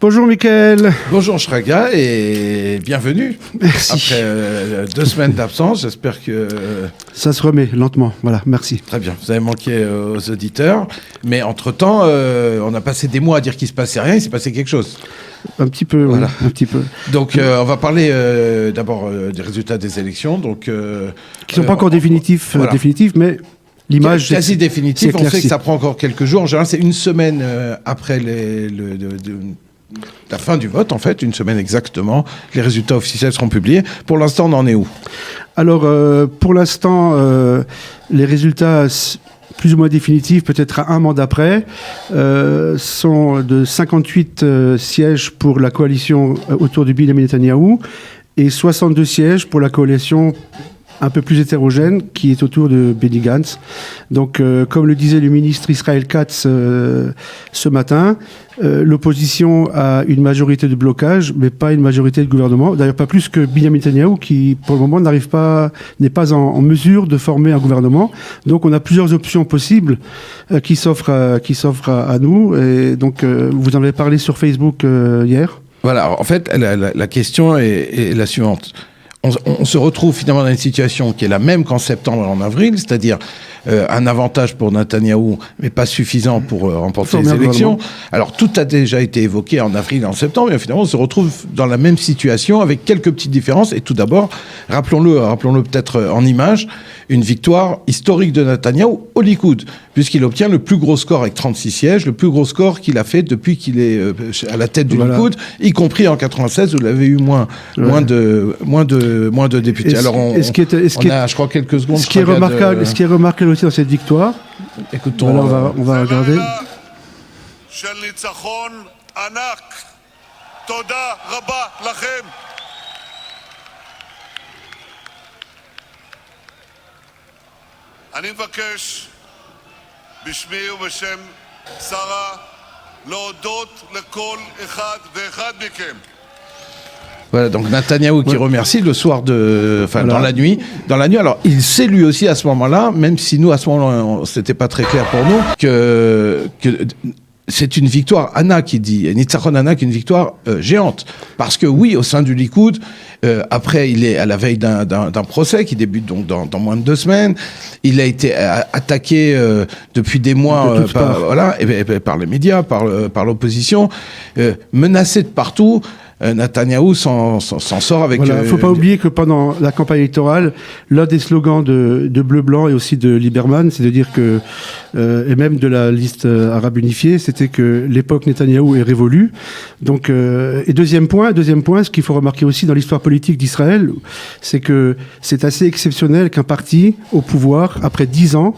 Bonjour Mickaël. Bonjour Shraga et bienvenue. Merci. Après 2 semaines d'absence, j'espère que... Ça se remet lentement, voilà, merci. Très bien, vous avez manqué aux auditeurs, mais entre-temps, on a passé des mois à dire qu'il ne se passait rien, il s'est passé quelque chose. Un petit peu, voilà. Un petit peu. Donc on va parler d'abord des résultats des élections. Donc, qui ne sont pas encore définitifs, voilà. Mais l'image... Quasi définitive, on sait que ça prend encore quelques jours. En général, c'est une semaine après la fin du vote, en fait, une semaine exactement. Les résultats officiels seront publiés. Pour l'instant, on en est où ? Alors, pour l'instant, les résultats plus ou moins définitifs, peut-être à un mois d'après, sont de 58 sièges pour la coalition autour de Benjamin Netanyahou et 62 sièges pour la coalition un peu plus hétérogène qui est autour de Benny Gantz. Donc, comme le disait le ministre Israël Katz ce matin, l'opposition a une majorité de blocage, mais pas une majorité de gouvernement. D'ailleurs, pas plus que Benjamin Netanyahou, qui, pour le moment, n'est pas en mesure de former un gouvernement. Donc, on a plusieurs options possibles qui s'offrent à nous. Et donc, vous en avez parlé sur Facebook hier. Voilà, en fait, la question est la suivante. On se retrouve finalement dans une situation qui est la même qu'en septembre et en avril, c'est-à-dire un avantage pour Netanyahou, mais pas suffisant pour remporter les élections. Alors, tout a déjà été évoqué en avril et en septembre, et finalement, on se retrouve dans la même situation avec quelques petites différences. Et tout d'abord, rappelons-le peut-être en images, une victoire historique de Netanyahou au Likoud, puisqu'il obtient le plus gros score avec 36 sièges, le plus gros score qu'il a fait depuis qu'il est à la tête du Likoud, y compris en 96 où il avait eu moins de députés. Alors on a, je crois, quelques secondes. Ce qui est remarquable aussi dans cette victoire, écoutons. Alors on va regarder. אני מבקש בשמי ובשם שרה להודות לכל אחד ואחד מכם. Voilà, donc Netanyahou qui remercie le soir dans la nuit. Alors, il sait lui aussi à ce moment-là, même si nous, à ce moment-là, c'était pas très clair pour nous, que c'est une victoire, Anna qui dit, Nitzachon Anna, qui est une victoire géante. Parce que oui, au sein du Likoud, après, il est à la veille d'un procès qui débute donc dans moins de 2 semaines. Il a été attaqué depuis des mois par les médias, par l'opposition, menacé de partout. Netanyahou s'en sort avec... Il ne faut pas oublier que pendant la campagne électorale, l'un des slogans de Bleu-Blanc et aussi de Lieberman, c'est de dire que, et même de la liste arabe unifiée, c'était que l'époque Netanyahou est révolue. Donc, et deuxième point, ce qu'il faut remarquer aussi dans l'histoire politique d'Israël, c'est que c'est assez exceptionnel qu'un parti au pouvoir, après 10 ans,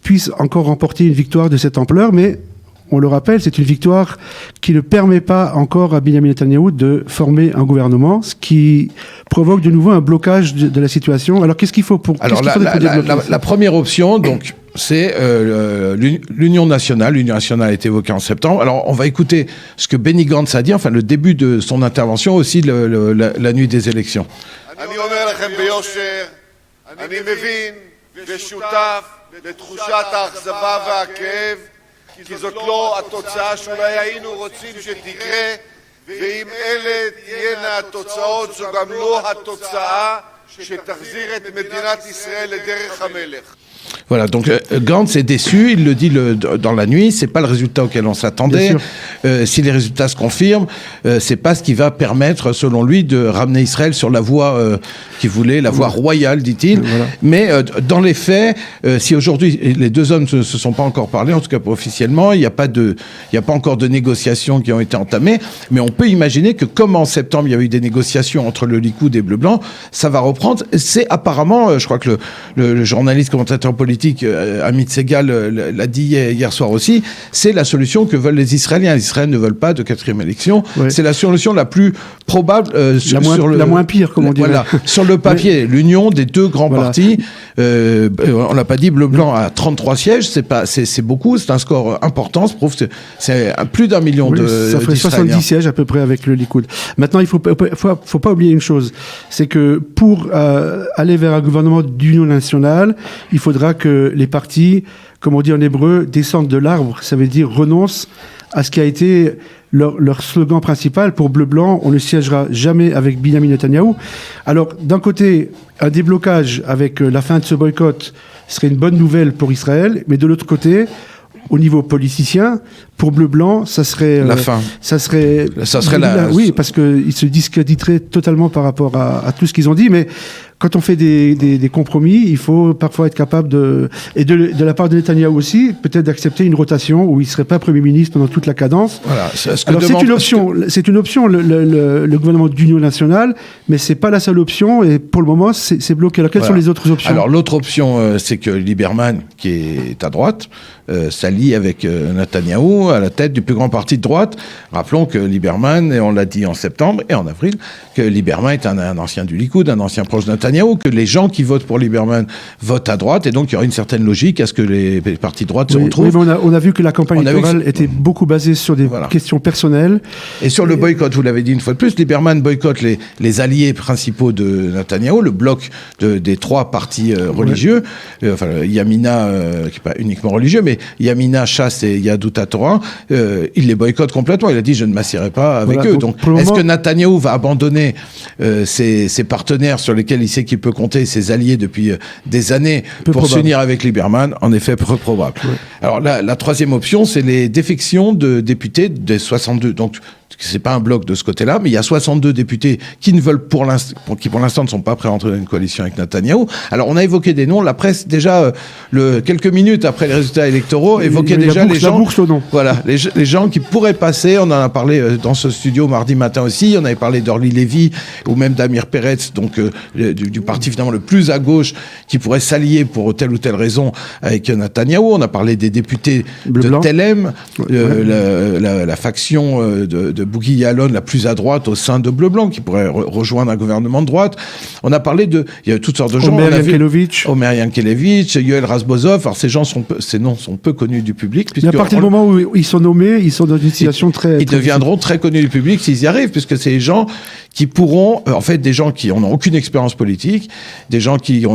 puisse encore remporter une victoire de cette ampleur, mais... On le rappelle, c'est une victoire qui ne permet pas encore à Benjamin Netanyahou de former un gouvernement, ce qui provoque de nouveau un blocage de la situation. Alors, qu'est-ce qu'il faut pour... Alors, la première option, donc, c'est l'Union nationale. L'Union nationale a été évoquée en septembre. Alors, on va écouter ce que Benny Gantz a dit, enfin, le début de son intervention aussi, la nuit des élections. כי זאת לא התוצאה שאולי היינו רוצים שתקרה, ואם אלה תהיינה התוצאות, זו גם לא התוצאה שתחזיר את מדינת ישראל לדרך המלך. Voilà, donc Gantz est déçu, il le dit dans la nuit, c'est pas le résultat auquel on s'attendait. Si les résultats se confirment, c'est pas ce qui va permettre, selon lui, de ramener Israël sur la voie qu'il voulait, la voie royale, dit-il. Voilà. Mais dans les faits, si aujourd'hui les deux hommes ne se sont pas encore parlé, en tout cas pas officiellement, il n'y a pas encore de négociations qui ont été entamées, mais on peut imaginer que comme en septembre il y a eu des négociations entre le Likoud et Bleu-Blanc, ça va reprendre. C'est apparemment, je crois que le journaliste commentateur politique Amit Segal l'a dit hier soir aussi, c'est la solution que veulent les Israéliens. Les Israéliens ne veulent pas de 4e élection. Ouais. C'est la solution la plus probable. La moins pire, comme on dit. Voilà, sur le papier, l'union des deux grands partis. On l'a pas dit, Bleu-Blanc a 33 sièges, c'est beaucoup, c'est un score important. Ça prouve que c'est plus d'1 million ça ferait 70 sièges à peu près avec le Likoud. Maintenant, il faut pas oublier une chose, c'est que pour aller vers un gouvernement d'union nationale, il faudra que les partis comme on dit en hébreu, descendre de l'arbre, ça veut dire renonce à ce qui a été leur slogan principal. Pour Bleu-Blanc, on ne siégera jamais avec Binyamin Netanyahou. Alors, d'un côté, un déblocage avec la fin de ce boycott serait une bonne nouvelle pour Israël, mais de l'autre côté, au niveau politicien, pour Bleu-Blanc, ça serait... la fin. Ça serait la... Oui, parce qu'ils se discréditeraient totalement par rapport à tout ce qu'ils ont dit, mais quand on fait des compromis, il faut parfois être capable de la part de Netanyahou aussi, peut-être d'accepter une rotation où il ne serait pas Premier ministre pendant toute la cadence. Voilà. Alors c'est une option, le gouvernement d'union nationale, mais c'est pas la seule option, et pour le moment, c'est bloqué. Alors quelles sont les autres options? Alors l'autre option, c'est que Lieberman, qui est à droite, s'allie avec Netanyahou à la tête du plus grand parti de droite. Rappelons que Lieberman, et on l'a dit en septembre et en avril, que Lieberman est un ancien du Likoud, un ancien proche de Netanyahou, que les gens qui votent pour Lieberman votent à droite, et donc il y aura une certaine logique à ce que les partis de droite se retrouvent. Oui, mais on a vu que la campagne électorale était beaucoup basée sur des questions personnelles. Et sur le boycott, vous l'avez dit une fois de plus, Lieberman boycotte les alliés principaux de Netanyahou, le bloc des trois partis religieux, Yamina, qui n'est pas uniquement religieux, mais Yamina, Chasse et Yahadut HaTorah, il les boycotte complètement. Il a dit « je ne m'assierai pas avec eux ». Donc est-ce que Netanyahou va abandonner ses partenaires sur lesquels il sait qu'il peut compter, ses alliés depuis des années, pour s'unir avec Lieberman? En effet, peu probable. Ouais. Alors la troisième option, c'est les défections de députés des 62. Donc c'est pas un bloc de ce côté-là, mais il y a 62 députés qui ne veulent pour l'instant ne sont pas prêts à entrer dans une coalition avec Netanyahou. Alors on a évoqué des noms, la presse déjà quelques minutes après les résultats électoraux évoquait déjà les gens. Voilà, les gens qui pourraient passer. On en a parlé dans ce studio mardi matin aussi. On avait parlé d'Orly Lévy ou même d'Amir Peretz, donc du parti finalement le plus à gauche qui pourrait s'allier pour telle ou telle raison avec Netanyahou. On a parlé des députés de Telem, la faction de Bougie Yalon, la plus à droite au sein de Bleu-Blanc, qui pourrait rejoindre un gouvernement de droite. On a parlé il y a toutes sortes de gens. Omer Yankelevitch, Yoel Razbozov. Alors ces noms sont peu connus du public. Mais à partir du moment où ils sont nommés, ils sont dans une situation Ils deviendront très connus du public s'ils y arrivent, puisque c'est des gens qui pourront, en fait, des gens qui n'ont aucune expérience politique, des gens qui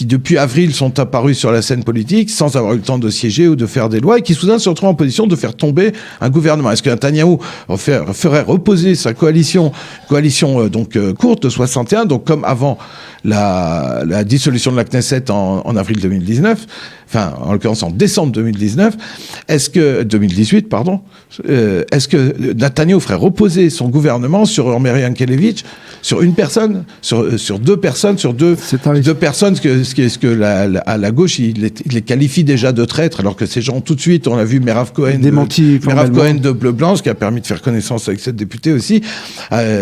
depuis avril sont apparus sur la scène politique sans avoir eu le temps de siéger ou de faire des lois, et qui soudain se retrouvent en position de faire tomber un gouvernement. Est-ce que Netanyahou ferait reposer sa coalition courte de 61, donc comme avant la dissolution de la Knesset en avril 2019, enfin en l'occurrence en décembre 2019, 2018, pardon, est-ce que Netanyahou ferait reposer son gouvernement sur Omer Yankelevitch, sur une personne, sur deux personnes, à la gauche il les qualifie déjà de traîtres, alors que ces gens tout de suite, on a vu Merav Cohen de Bleu-Blanc, ce qui a permis de faire connaissance avec cette députée aussi.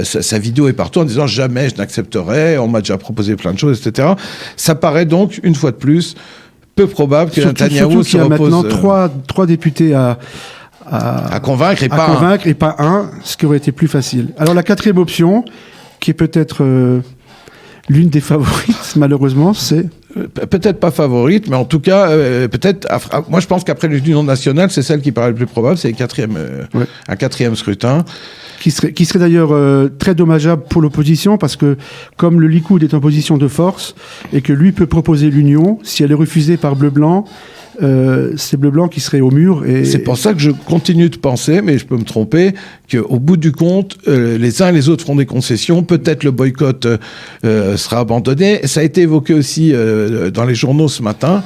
Sa vidéo est partout en disant jamais je n'accepterai, on m'a déjà proposé plein de choses, etc. Ça paraît donc une fois de plus peu probable que Netanyahou se repose. Il y a maintenant trois députés à convaincre et pas un, ce qui aurait été plus facile. Alors la quatrième option, qui est peut-être l'une des favorites, malheureusement, c'est... Peut-être pas favorite, mais en tout cas, moi je pense qu'après l'Union nationale, c'est celle qui paraît le plus probable, c'est un quatrième scrutin. Qui serait d'ailleurs très dommageable pour l'opposition, parce que comme le Likoud est en position de force et que lui peut proposer l'union, si elle est refusée par Bleu-Blanc, c'est Bleu-Blanc qui serait au mur. Et c'est pour ça que je continue de penser, mais je peux me tromper, qu'au bout du compte, les uns et les autres feront des concessions. Peut-être le boycott sera abandonné. Ça a été évoqué aussi dans les journaux ce matin,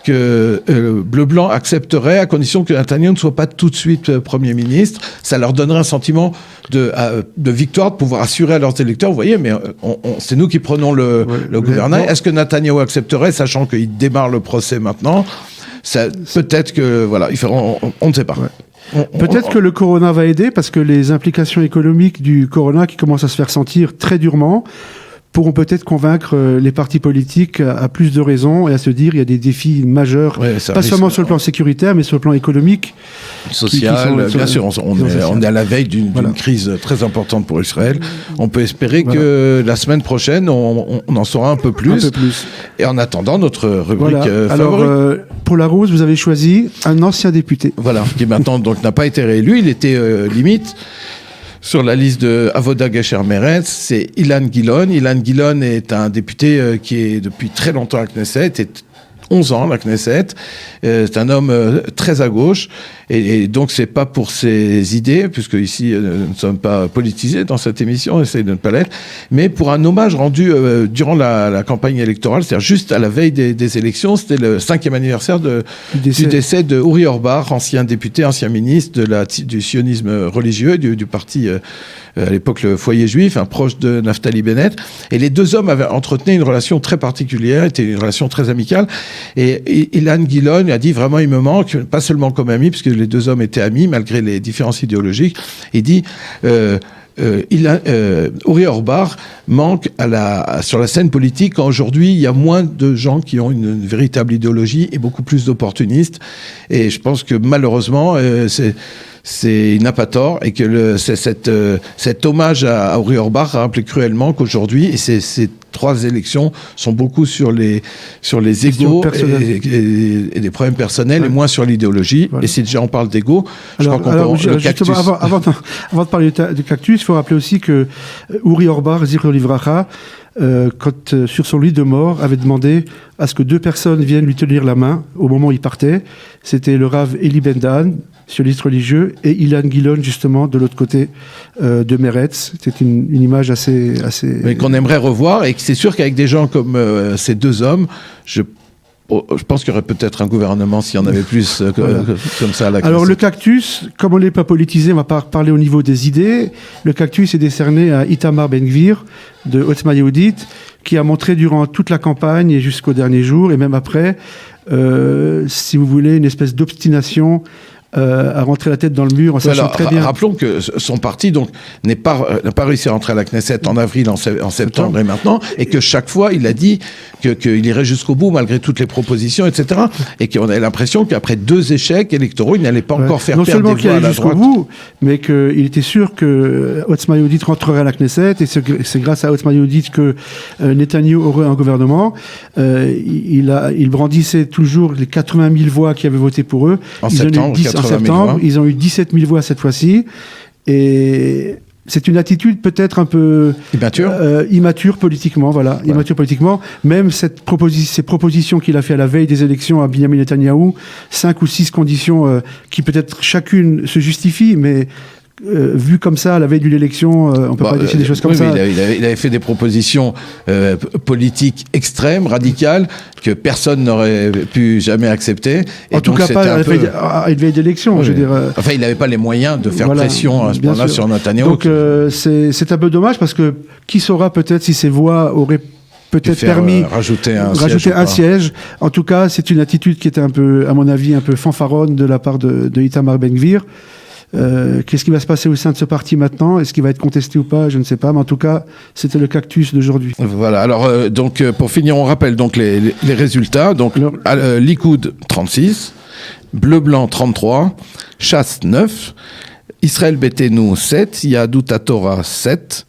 que Bleu-Blanc accepterait à condition que Netanyahou ne soit pas tout de suite Premier ministre. Ça leur donnerait un sentiment de victoire, de pouvoir assurer à leurs électeurs, vous voyez, mais c'est nous qui prenons le gouvernail. Est-ce que Netanyahou accepterait, sachant qu'il démarre le procès maintenant? Peut-être que, voilà, on ne sait pas. Ouais. Peut-être que le corona va aider, parce que les implications économiques du corona qui commencent à se faire sentir très durement pourront peut-être convaincre les partis politiques à plus de raisons et à se dire il y a des défis majeurs, pas seulement sur le plan sécuritaire, mais sur le plan économique. Social, bien sûr. On est à la veille d'une crise très importante pour Israël. On peut espérer que la semaine prochaine, on en saura un peu plus. Et en attendant, notre rubrique favorite. Alors, pour la Rose, vous avez choisi un ancien député. Voilà, qui maintenant donc n'a pas été réélu. Il était limite sur la liste de Avoda Gesher Meretz, c'est Ilan Gilon. Ilan Gilon est un député qui est depuis très longtemps à Knesset, est 11 ans, la Knesset. C'est un homme très à gauche. Et donc, c'est pas pour ses idées, puisque ici, nous ne sommes pas politisés dans cette émission, on essaye de ne pas l'être, mais pour un hommage rendu durant la campagne électorale, c'est-à-dire juste à la veille des élections. C'était le 5e anniversaire du décès de Uri Orbar, ancien député, ancien ministre du sionisme religieux, du parti, à l'époque, le Foyer Juif, un proche de Naftali Bennett. Et les deux hommes avaient entretenu une relation très particulière, était une relation très amicale. Et Ilan Gilon a dit, vraiment, il me manque, pas seulement comme ami, puisque les deux hommes étaient amis, malgré les différences idéologiques. Il dit... Uri Orbar manque sur la scène politique quand aujourd'hui il y a moins de gens qui ont une véritable idéologie et beaucoup plus d'opportunistes. Et je pense que malheureusement, il n'a pas tort et que cet hommage à Uri Orbar a rappelé cruellement qu'aujourd'hui, et ces 3 élections sont beaucoup sur les égos et des problèmes personnels et moins sur l'idéologie. Voilà. Et si déjà on parle d'égo, je crois qu'on peut... Le cactus. Avant de parler du cactus, il faut rappeler aussi que Uri Orbar, Zichron Livracha, quand sur son lit de mort, avait demandé à ce que 2 personnes viennent lui tenir la main au moment où il partait. C'était le Rav Eli Ben-Dan, sioniste religieux, et Ilan Gilon, justement, de l'autre côté de Meretz. C'était une image assez... Mais qu'on aimerait revoir, et que c'est sûr qu'avec des gens comme ces 2 hommes, je pense qu'il y aurait peut-être un gouvernement s'il y en avait plus comme ça. Alors le cactus, comme on n'est pas politisé, on va pas parler au niveau des idées. Le cactus est décerné à Itamar Ben-Gvir de Otzma Yehudit, qui a montré durant toute la campagne et jusqu'au dernier jour, et même après, si vous voulez, une espèce d'obstination à rentrer la tête dans le mur en sachant très bien... Rappelons que son parti donc n'a pas réussi à rentrer à la Knesset en avril, en septembre et maintenant, et que chaque fois il a dit qu'il irait jusqu'au bout malgré toutes les propositions, etc. Et qu'on avait l'impression qu'après 2 échecs électoraux, il n'allait pas encore faire perdre des voix à la droite. Non seulement qu'il allait jusqu'au bout, mais qu'il était sûr que Otzma Yehudit rentrerait à la Knesset, et c'est grâce à Otzma Yehudit que Netanyahou aurait un gouvernement. Il brandissait toujours les 80 000 voix qui avaient voté pour eux. En septembre, ils ont eu 17 000 voix cette fois-ci. Et c'est une attitude peut-être un peu immature politiquement, voilà, ouais. Immature politiquement. Même ces propositions qu'il a fait à la veille des élections à Benyamin Netanyahou, 5 ou 6 conditions qui peut-être chacune se justifient, mais vu comme ça, à la veille de l'élection, on peut pas décider des choses comme ça. Il avait fait des propositions politiques extrêmes, radicales, que personne n'aurait pu jamais accepter. En tout cas, pas à une veille d'élection, je veux dire. Enfin, il n'avait pas les moyens de faire pression à ce point-là sur Netanyahou. Donc, c'est un peu dommage, parce que qui saura peut-être si ces voix auraient peut-être permis rajouter un siège. En tout cas, c'est une attitude qui était un peu, à mon avis, un peu fanfaronne de la part de Itamar Ben-Gvir. Qu'est-ce qui va se passer au sein de ce parti maintenant? Est-ce qu'il va être contesté ou pas? Je ne sais pas, mais en tout cas, c'était le cactus d'aujourd'hui. Voilà, alors donc pour finir, on rappelle donc les résultats. Donc Likoud 36, Bleu-Blanc 33, Chasse 9, Israël Beitenu 7, Yahadut HaTorah 7,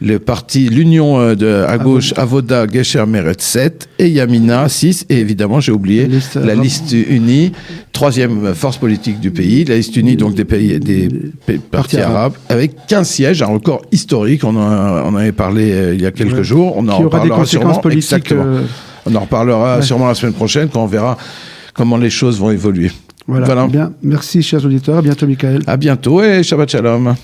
le parti, l'union à gauche, Avoda, Gesher Meretz 7, et Yamina 6, et évidemment, j'ai oublié, la liste unie, 3e force politique du pays, la liste unie donc des partis arabes, avec 15 sièges, un record historique, on en avait parlé il y a quelques jours, on en reparlera sûrement, exactement. On en reparlera sûrement la semaine prochaine, quand on verra comment les choses vont évoluer. Voilà. Bien. Merci, chers auditeurs, à bientôt, Michael. À bientôt, et Shabbat Shalom.